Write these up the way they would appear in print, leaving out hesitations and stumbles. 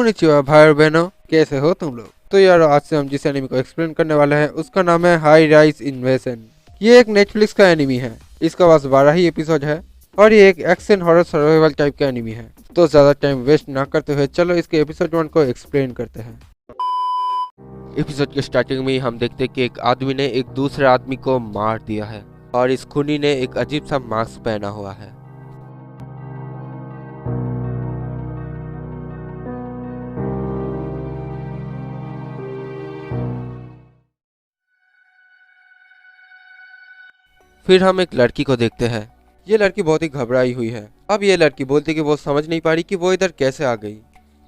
Konnichiwa भाई और बहनों, कैसे हो तुम लोग। तो यार आज से हम जिस एनिमी को एक्सप्लेन करने वाले हैं उसका नाम है हाई राइज इन्वेजन। ये एक नेटफ्लिक्स का एनिमी है। इसका बस 12 ही एपिसोड है और ये एक एक्शन हॉरर सर्वाइवल टाइप का एनिमी है। तो ज्यादा टाइम वेस्ट ना करते हुए चलो इसके एपिसोड 1 को एक्सप्लेन करते हैं। एपिसोड के स्टार्टिंग में ही हम देखते हैं कि एक आदमी ने एक दूसरे आदमी को मार दिया है और इस खूनी ने एक अजीब सा मास्क पहना हुआ है। फिर हम एक लड़की को देखते हैं। ये लड़की बहुत ही घबराई हुई है। अब ये लड़की बोलती कि वो समझ नहीं पा रही कि वो इधर कैसे आ गई।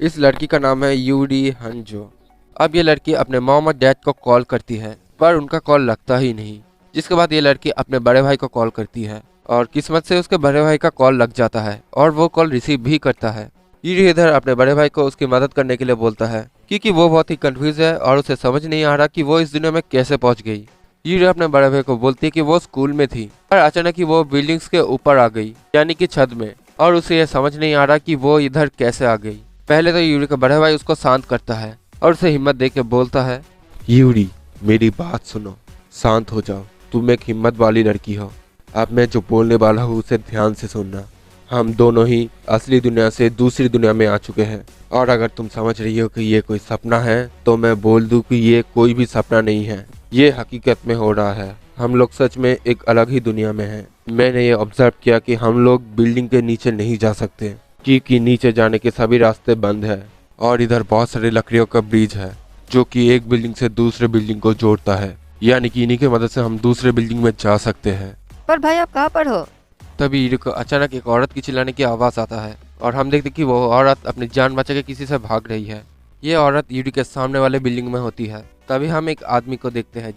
इस लड़की का नाम है यूडी हंजो। अब ये लड़की अपने मॉम और डैड को कॉल करती है पर उनका कॉल लगता ही नहीं। जिसके बाद ये लड़की अपने बड़े भाई को कॉल करती है और किस्मत से उसके बड़े भाई का कॉल लग जाता है और वो कॉल रिसीव भी करता है। यूडी इधर अपने बड़े भाई को उसकी मदद करने के लिए बोलता है क्योंकि वो बहुत ही कंफ्यूज है और उसे समझ नहीं आ रहा कि वो इस दुनिया में कैसे पहुंच गई। यूडी अपने बड़े भाई को बोलती है कि वो स्कूल में थी पर अचानक ही वो बिल्डिंग्स के ऊपर आ गई, यानी कि छत में, और उसे यह समझ नहीं आ रहा कि वो इधर कैसे आ गई। पहले तो यूडी का बड़ा भाई उसको शांत करता है और उसे हिम्मत देके बोलता है, यूडी मेरी बात सुनो, शांत हो जाओ, तुम एक हिम्मत वाली लड़की हो। अब मैं जो बोलने वाला हूँ उसे ध्यान से सुनना। हम दोनों ही असली दुनिया से दूसरी दुनिया में आ चुके हैं और अगर तुम समझ रही हो कि ये कोई सपना है तो मैं बोल दूं कि ये कोई भी सपना नहीं है, ये हकीकत में हो रहा है। हम लोग सच में एक अलग ही दुनिया में हैं। मैंने ये ऑब्जर्व किया कि हम लोग बिल्डिंग के नीचे नहीं जा सकते क्योंकि नीचे जाने के सभी रास्ते बंद है और इधर बहुत सारी लकड़ियों का ब्रिज है जो कि एक बिल्डिंग से दूसरे बिल्डिंग को जोड़ता है, यानी कि इन्हीं की मदद से हम दूसरे बिल्डिंग में जा सकते हैं। पर भाई आप कहाँ पर हो? तभी ईडी को अचानक एक औरत की चिल्लाने की आवाज आता है और हम देखते कि वो औरत अपनी जान बचा के किसी से भाग रही है। ये औरत ईडी के सामने वाले बिल्डिंग में होती है। तभी हम एक आदमी को देखते हैं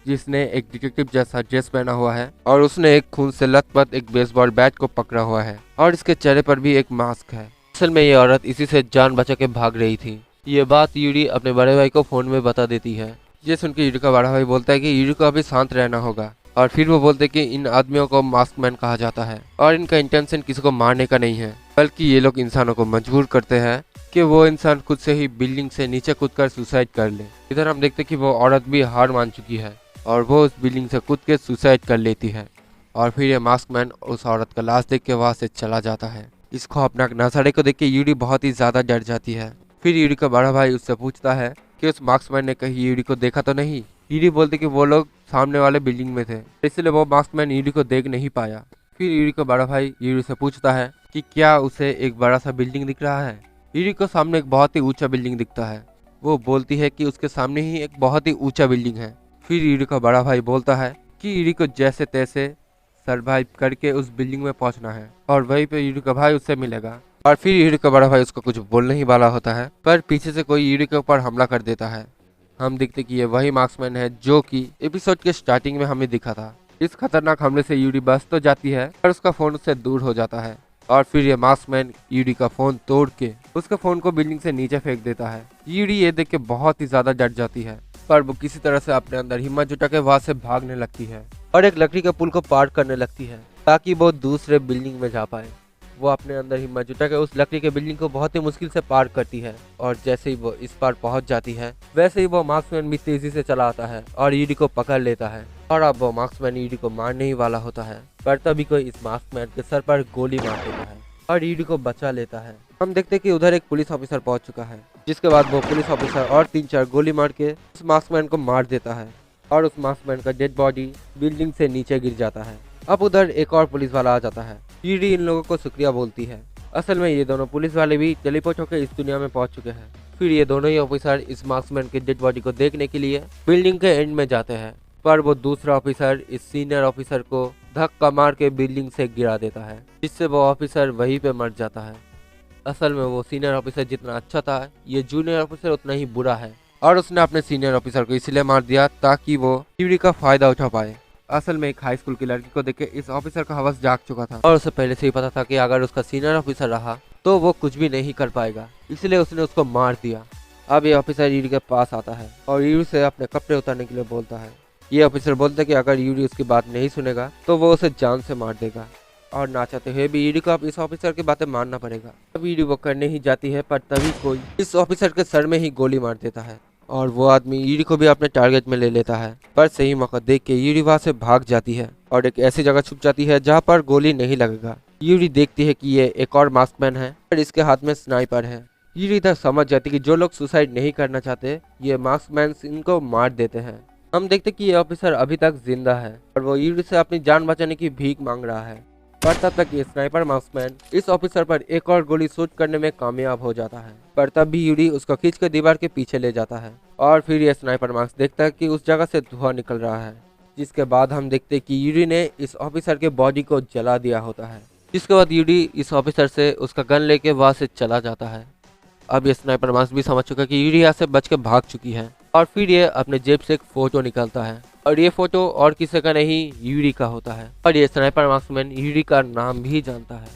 जिसने एक डिटेक्टिव जैसा ड्रेस पहना हुआ है और उसने एक खून से लथपथ एक बेसबॉल बैट को पकड़ा हुआ है और इसके चेहरे पर भी एक मास्क है। असल में ये औरत इसी से जान बचा के भाग रही थी। ये बात यूडी अपने बड़े भाई को फोन में बता देती है। ये सुनकर यूडी का बड़ा भाई बोलता है कि यूडी को अभी शांत रहना होगा और फिर वो बोलते कि इन आदमियों को मास्कमैन कहा जाता है और इनका इंटेंशन किसी को मारने का नहीं है, बल्कि ये लोग इंसानों को मजबूर करते हैं कि वो इंसान खुद से ही बिल्डिंग से नीचे कूदकर सुसाइड कर ले। इधर हम देखते कि वो औरत भी हार मान चुकी है और वो उस बिल्डिंग से कूद के सुसाइड कर लेती है और फिर ये मास्कमैन उस औरत का लाश देख के वहाँ से चला जाता है। इस खौफनाक नजारे को देख के यूडी बहुत ही ज्यादा डर जाती है। फिर यूडी का बड़ा भाई उससे पूछता है कि उस मास्कमैन ने कहीं यूडी को देखा तो नहीं। यूडी बोलते कि वो लोग सामने वाले बिल्डिंग में थे, इसलिए वो मास्कमैन यूडी को देख नहीं पाया। फिर यूडी का बड़ा भाई यूडी से पूछता है कि क्या उसे एक बड़ा सा बिल्डिंग दिख रहा है। यूडी को सामने एक बहुत ही ऊंचा बिल्डिंग दिखता है। वो बोलती है कि उसके सामने ही एक बहुत ही ऊंचा बिल्डिंग है। फिर यूडी का बड़ा भाई बोलता है कि यूडी को जैसे तैसे सरवाइव करके उस बिल्डिंग में पहुंचना है और वहीं पे यूडी का भाई उससे मिलेगा। और फिर यूडी का बड़ा भाई उसको कुछ बोलने ही वाला होता है पर पीछे से कोई यूडी के ऊपर हमला कर देता है। हम देखते कि ये वही मार्क्समैन है जो कि एपिसोड के स्टार्टिंग में हमें दिखा था। इस खतरनाक हमले से यूडी बच तो जाती है पर उसका फोन उससे दूर हो जाता है और फिर ये मार्क्समैन यूडी का फोन तोड़ के उसके फोन को बिल्डिंग से नीचे फेंक देता है। यूडी ये देख के बहुत ही ज्यादा डर जाती है पर वो किसी तरह से अपने अंदर हिम्मत जुटा के वहां से भागने लगती है और एक लकड़ी के पुल को पार करने लगती है ताकि वो दूसरे बिल्डिंग में जा पाए। वो अपने अंदर हिम्मत जुटा के उस लकड़ी के बिल्डिंग को बहुत ही मुश्किल से पार करती है और जैसे ही वो इस पार पहुंच जाती है वैसे ही वो मार्क्समैन भी तेजी से चला आता है और यूडी को पकड़ लेता है और अब वो मार्क्समैन यूडी को मारने ही वाला होता है पर तभी कोई इस मार्क्समैन के सर पर गोली मार देता है और यूडी को बचा लेता है। हम देखते हैं कि उधर एक पुलिस ऑफिसर पहुंच चुका है, जिसके बाद वो पुलिस ऑफिसर और 3-4 गोली मार के उस मार्क्समैन को मार देता है और उस मार्क्समैन का डेड बॉडी बिल्डिंग से नीचे गिर जाता है। अब उधर एक और पुलिस वाला आ जाता है। यूडी इन लोगों को शुक्रिया बोलती है। असल में ये दोनों पुलिस वाले भी टेलीपोर्ट होकर इस दुनिया में पहुंच चुके हैं। फिर ये दोनों ही ऑफिसर इस मार्क्समैन के डेड बॉडी को देखने के लिए बिल्डिंग के एंड में जाते हैं पर वो दूसरा ऑफिसर इस सीनियर ऑफिसर को धक्का मार के बिल्डिंग से गिरा देता है, जिससे वो ऑफिसर वहीं पे मर जाता है। असल में वो सीनियर ऑफिसर जितना अच्छा था, ये जूनियर ऑफिसर उतना ही बुरा है और उसने अपने सीनियर ऑफिसर को इसलिए मार दिया ताकि वो यूडी का फायदा उठा पाए। असल में एक हाई स्कूल की लड़की को देख के इस ऑफिसर का हवस जाग चुका था और उसे पहले से ही पता था कि अगर उसका सीनियर ऑफिसर रहा तो वो कुछ भी नहीं कर पाएगा, इसलिए उसने उसको मार दिया। अब ये ऑफिसर यूडी के पास आता है और यूडी से अपने कपड़े उतारने के लिए बोलता है। ये ऑफिसर बोलता है कि अगर यूडी उसकी बात नहीं सुनेगा तो वो उसे जान से मार देगा। और ना चाहते हुए भी यूडी को अब इस ऑफिसर की बातें मानना पड़ेगा। अब यूडी वो करने ही जाती है, पर तभी कोई इस ऑफिसर के सर में ही गोली मार देता है और वो आदमी यूडी को भी अपने टारगेट में ले लेता है। पर सही मौका देख के यूडी वहां से भाग जाती है और एक ऐसी जगह छुप जाती है जहाँ पर गोली नहीं लगेगा। यूडी देखती है कि ये एक और मास्कमैन है और इसके हाथ में स्नाइपर है। यूडी इधर समझ जाती है कि जो लोग सुसाइड नहीं करना चाहते ये मास्कमैन इनको मार देते हैं। हम देखते कि ये ऑफिसर अभी तक जिंदा है और वो यूडी से अपनी जान बचाने की भीख मांग रहा है। पर तब तक ये स्नाइपर मार्क्समैन इस ऑफिसर पर एक और गोली शूट करने में कामयाब हो जाता है। पर तब भी यूडी उसको खींच कर दीवार के पीछे ले जाता है और फिर ये स्नाइपर मार्क्स देखता है कि उस जगह से धुआं निकल रहा है। जिसके बाद हम देखते हैं कि यूडी ने इस ऑफिसर के बॉडी को जला दिया होता है। जिसके बाद यूडी इस ऑफिसर से उसका गन लेके वहां से चला जाता है। अब ये स्नाइपर मार्क्स भी समझ चुका है कि यूडी यहाँ से बच के भाग चुकी है और फिर ये अपने जेब से एक फोटो निकालता है और ये फोटो और किसी का नहीं यूडी का होता है और ये स्नाइपर मार्क्समैन यूडी का नाम भी जानता है।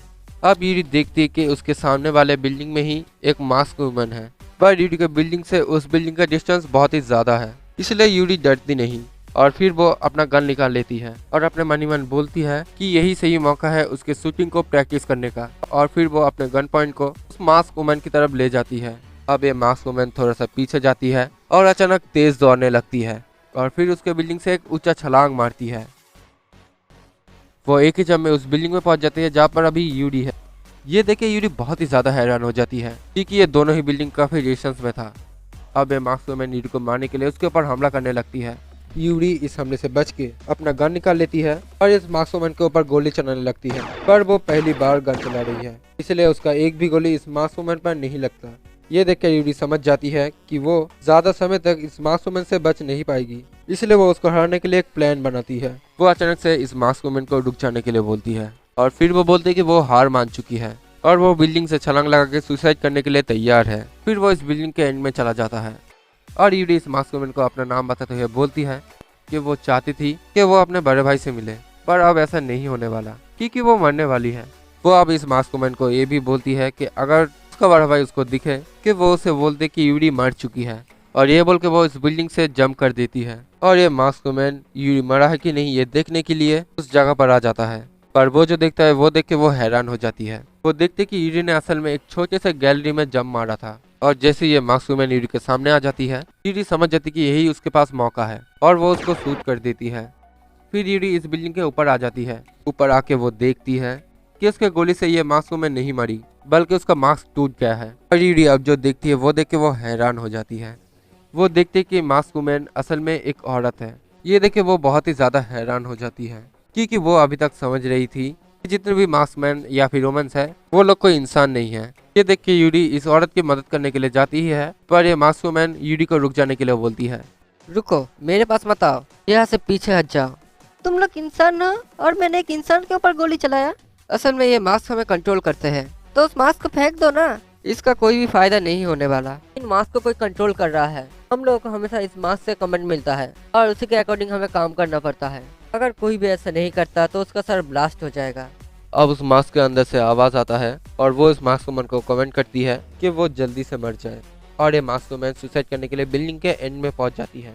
अब यूडी देखती है कि उसके सामने वाले बिल्डिंग में ही एक मास्क वुमन है, पर यूडी के बिल्डिंग से उस बिल्डिंग का डिस्टेंस बहुत ही ज्यादा है, इसलिए यूडी डरती नहीं और फिर वो अपना गन निकाल लेती है और अपने मन ही मन बोलती है कि यही सही मौका है उसके शूटिंग को प्रैक्टिस करने का। और फिर वो अपने गन पॉइंट को उस मास्क वुमन की तरफ ले जाती है। अब ये मास्क वुमन थोड़ा सा पीछे जाती है और अचानक तेज दौड़ने लगती है और फिर उसके बिल्डिंग से एक ऊंचा छलांग मारती है। वो एक ही जंप में उस बिल्डिंग में पहुंच जाती है जहाँ पर अभी यूडी है। ये देख के यूडी बहुत ही ज्यादा हैरान हो जाती है क्योंकि ये दोनों ही बिल्डिंग काफी डिस्टेंस में था। अब ये मास्क वुमन यूडी को मारने के लिए उसके ऊपर हमला करने लगती है। यूडी इस हमले से बच के अपना गन निकाल लेती है और इस मास्क वुमन के ऊपर गोली चलाने लगती है, पर वो पहली बार गन चला रही है इसलिए उसका एक भी गोली इस मास्क वुमन पर नहीं लगता। ये देखकर यूडी समझ जाती है कि वो ज्यादा समय तक इस मास्क वुमन से बच नहीं पाएगी, इसलिए वो उसको हराने के लिए एक प्लान बनाती है। वो अचानक से इस मास्क वुमन को रुक जाने के लिए बोलती है और फिर वो बोलती है कि वो हार मान चुकी है और वो बिल्डिंग से छलांग लगा के सुसाइड करने के लिए तैयार है। फिर वो इस बिल्डिंग के एंड में चला जाता है और यूडी इस मास्क वुमन को अपना नाम बताते हुए बोलती है कि वो चाहती थी कि वो अपने बड़े भाई से मिले, पर अब ऐसा नहीं होने वाला क्योंकि वो मरने वाली है। वो अब इस मास्क वुमन को ये भी बोलती है कि अगर उसका बड़ा भाई उसको दिखे कि वो उसे बोल दे कि यूडी मर चुकी है, और ये बोल के वो इस बिल्डिंग से जंप कर देती है और ये मास्क वुमन यूडी मरा है कि नहीं ये देखने के लिए उस जगह पर आ जाता है। पर वो जो देखता है वो देख के वो हैरान हो जाती है। वो देखते कि यूडी ने असल में एक छोटे से गैलरी में जंप मारा था और जैसे ये मास्क वुमन यूडी के सामने आ जाती है यूडी समझ जाती कि यही उसके पास मौका है और वो उसको शूट कर देती है। फिर यूडी इस बिल्डिंग के ऊपर आ जाती है। ऊपर आके वो देखती है कि उसके गोली से ये मास्क वुमन नहीं मरी बल्कि उसका मास्क टूट गया है। और यूडी अब जो देखती है वो देख के वो हैरान हो जाती है। वो देखते कि मास्क वुमन असल में एक औरत है। ये देख के वो बहुत ही ज्यादा हैरान हो जाती है क्योंकि वो अभी तक समझ रही थी कि जितने भी मास्कमैन या फिर रोमन्स है वो लोग कोई इंसान नहीं है। ये देख के यूडी इस औरत की मदद करने के लिए जाती ही है, पर ये मास्क वुमन यूडी को रुक जाने के लिए बोलती है। रुको, मेरे पास मत आओ, यहाँ से पीछे हट जाओ। तुम लोग इंसान हो और मैंने एक इंसान के ऊपर गोली चलाया। असल में ये मास्क हमें कंट्रोल करते हैं, तो उस मास्क को फेंक दो ना। इसका कोई भी फायदा नहीं होने वाला। इन मास्क को कोई कंट्रोल कर रहा है। हम लोगों को हमेशा इस मास्क से कमेंट मिलता है और उसी के अकॉर्डिंग हमें काम करना पड़ता है। अगर कोई भी ऐसा नहीं करता तो उसका सर ब्लास्ट हो जाएगा। अब उस मास्क के अंदर से आवाज आता है और वो इस मास्क वुमन को कमेंट करती है कि वो जल्दी से मर जाए और ये मास्क वुमन सुसाइड करने के लिए बिल्डिंग के एंड में पहुंच जाती है।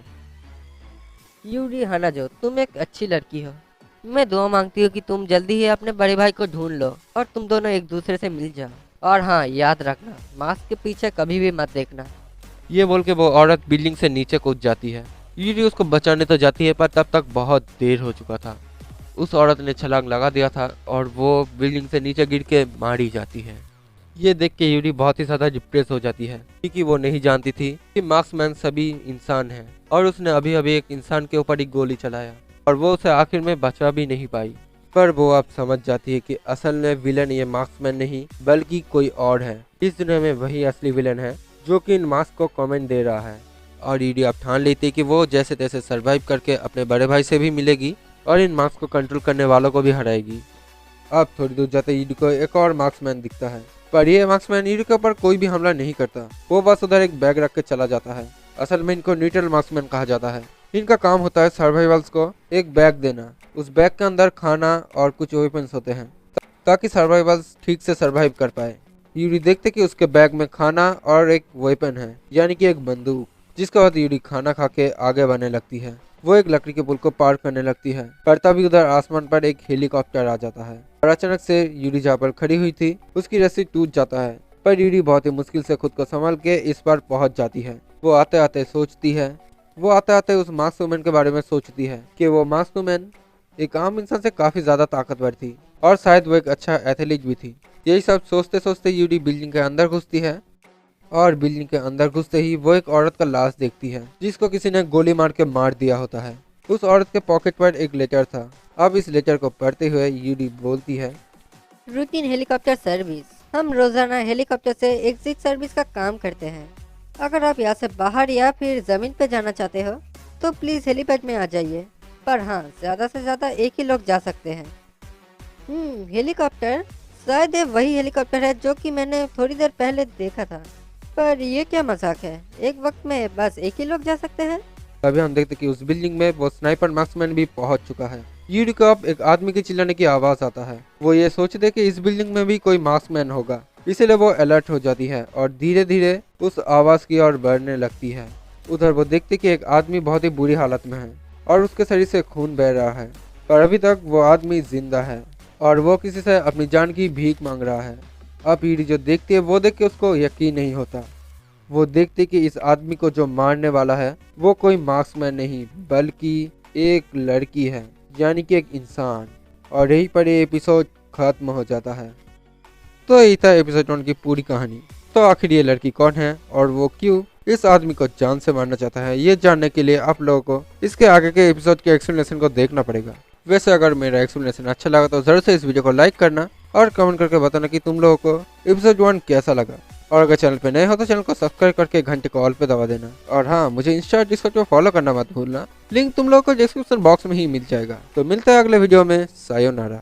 यूडी हानाजो, तुम एक अच्छी लड़की हो। मैं दुआ मांगती हूँ कि तुम जल्दी ही अपने बड़े भाई को ढूंढ लो और तुम दोनों एक दूसरे से मिल जाओ। और हाँ, याद रखना, मास्क के पीछे कभी भी मत देखना। ये बोल के वो औरत बिल्डिंग से नीचे कूद जाती है। यूडी उसको बचाने तो जाती है, पर तब तक बहुत देर हो चुका था। उस औरत ने छलांग लगा दिया था और वो बिल्डिंग से नीचे गिर के मारी जाती है। ये देख के यूडी बहुत ही ज्यादा डिप्रेस हो जाती है क्योंकि वो नहीं जानती थी कि मार्क्समैन सभी इंसान हैं और उसने अभी अभी एक इंसान के ऊपर ही गोली चलाया और वो उसे आखिर में बचा भी नहीं पाई। पर वो अब समझ जाती है कि असल में विलन ये मार्क्समैन नहीं बल्कि कोई और है। इस दुनिया में वही असली विलन है जो कि इन मास्क को कमेंट दे रहा है। और ईडी अब ठान लेती है कि वो जैसे तैसे सरवाइव करके अपने बड़े भाई से भी मिलेगी और इन मास्क को कंट्रोल करने वालों को भी हराएगी। अब थोड़ी दूर जाते ईडी को एक और मार्क्समैन दिखता है, पर ये मार्क्समैन ईडी के ऊपर कोई भी हमला नहीं करता। वो बस उधर एक बैग रख के चला जाता है। असल में इनको न्यूट्रल मार्क्समैन कहा जाता है। इनका काम होता है सर्वाइवल्स को एक बैग देना। उस बैग के अंदर खाना और कुछ वेपन्स होते हैं ताकि सर्वाइवल्स ठीक से सर्वाइव कर पाए। यूडी देखते कि उसके बैग में खाना और एक वेपन है, यानी कि एक बंदूक। जिसके बाद यूडी खाना खा के आगे बढ़ने लगती है। वो एक लकड़ी के पुल को पार करने लगती है, पर तभी उधर आसमान पर एक हेलीकॉप्टर आ जाता है और अचानक से यूरी जहाँ पर खड़ी हुई थी उसकी रस्सी टूट जाता है। पर यूरी बहुत ही मुश्किल से खुद को संभाल के इस पार पहुंच जाती है। वो आते आते उस मास्क वुमैन के बारे में सोचती है कि वो मास्क वुमैन एक आम इंसान से काफी ज्यादा ताकतवर थी और शायद वो एक अच्छा एथलीट भी थी। यही सब सोचते सोचते यूरी बिल्डिंग के अंदर घुसती है और बिल्डिंग के अंदर घुसते ही वो एक औरत का लाश देखती है जिसको किसी ने गोली मार के मार दिया होता है। उस औरत के पॉकेट पर एक लेटर था। अब इस लेटर को पढ़ते हुए यूरी बोलती है, रूटीन हेलीकॉप्टर सर्विस, हम रोजाना हेलीकॉप्टर से एग्जिट सर्विस का काम करते हैं। अगर आप यहाँ से बाहर या फिर जमीन पे जाना चाहते हो तो प्लीज हेलीपैड में आ जाइए, पर हाँ ज्यादा से ज्यादा एक ही लोग जा सकते हैं। हेलीकॉप्टर, शायद ये वही हेलीकॉप्टर है जो कि मैंने थोड़ी देर पहले देखा था, पर ये क्या मजाक है, एक वक्त में बस एक ही लोग जा सकते हैं। तभी हम देखते कि उस बिल्डिंग में वो स्नाइपर मार्क्समैन भी पहुंच चुका है। यूरी को अब एक आदमी के चिल्लाने की आवाज आता है। वो ये सोचते कि इस बिल्डिंग में भी कोई मार्क्समैन होगा, इसीलिए वो अलर्ट हो जाती है और धीरे धीरे उस आवाज की ओर बढ़ने लगती है। उधर वो देखते कि एक आदमी बहुत ही बुरी हालत में है और उसके शरीर से खून बह रहा है, पर अभी तक वो आदमी जिंदा है और वो किसी से अपनी जान की भीख मांग रहा है। अब यूरी जो देखती है वो देख के उसको यकीन नहीं होता। वो देखते कि इस आदमी को जो मारने वाला है वो कोई मार्क्समैन नहीं बल्कि एक लड़की है, यानी कि एक इंसान। और यहीं पर ये एपिसोड खत्म हो जाता है। तो यही था एपिसोड 1 की पूरी कहानी। तो आखिर ये लड़की कौन है और वो क्यों इस आदमी को जान से मारना चाहता है, ये जानने के लिए आप लोगों को इसके आगे के एपिसोड के एक्सप्लेनेशन को देखना पड़ेगा। वैसे अगर मेरा एक्सप्लेनेशन अच्छा लगा तो जरूर से इस वीडियो को लाइक करना और कमेंट करके बताना कि तुम लोगों को एपिसोड 1 कैसा लगा। और अगर चैनल पे नए हो तो चैनल को सब्सक्राइब करके घंटे को ऑल पे दबा देना। और हाँ, मुझे इंस्टा डिस्कॉर्ड पे फॉलो करना मत भूलना, लिंक तुम लोगों को डिस्क्रिप्शन बॉक्स में ही मिल जाएगा। तो मिलते हैं अगले वीडियो में। सायोनारा।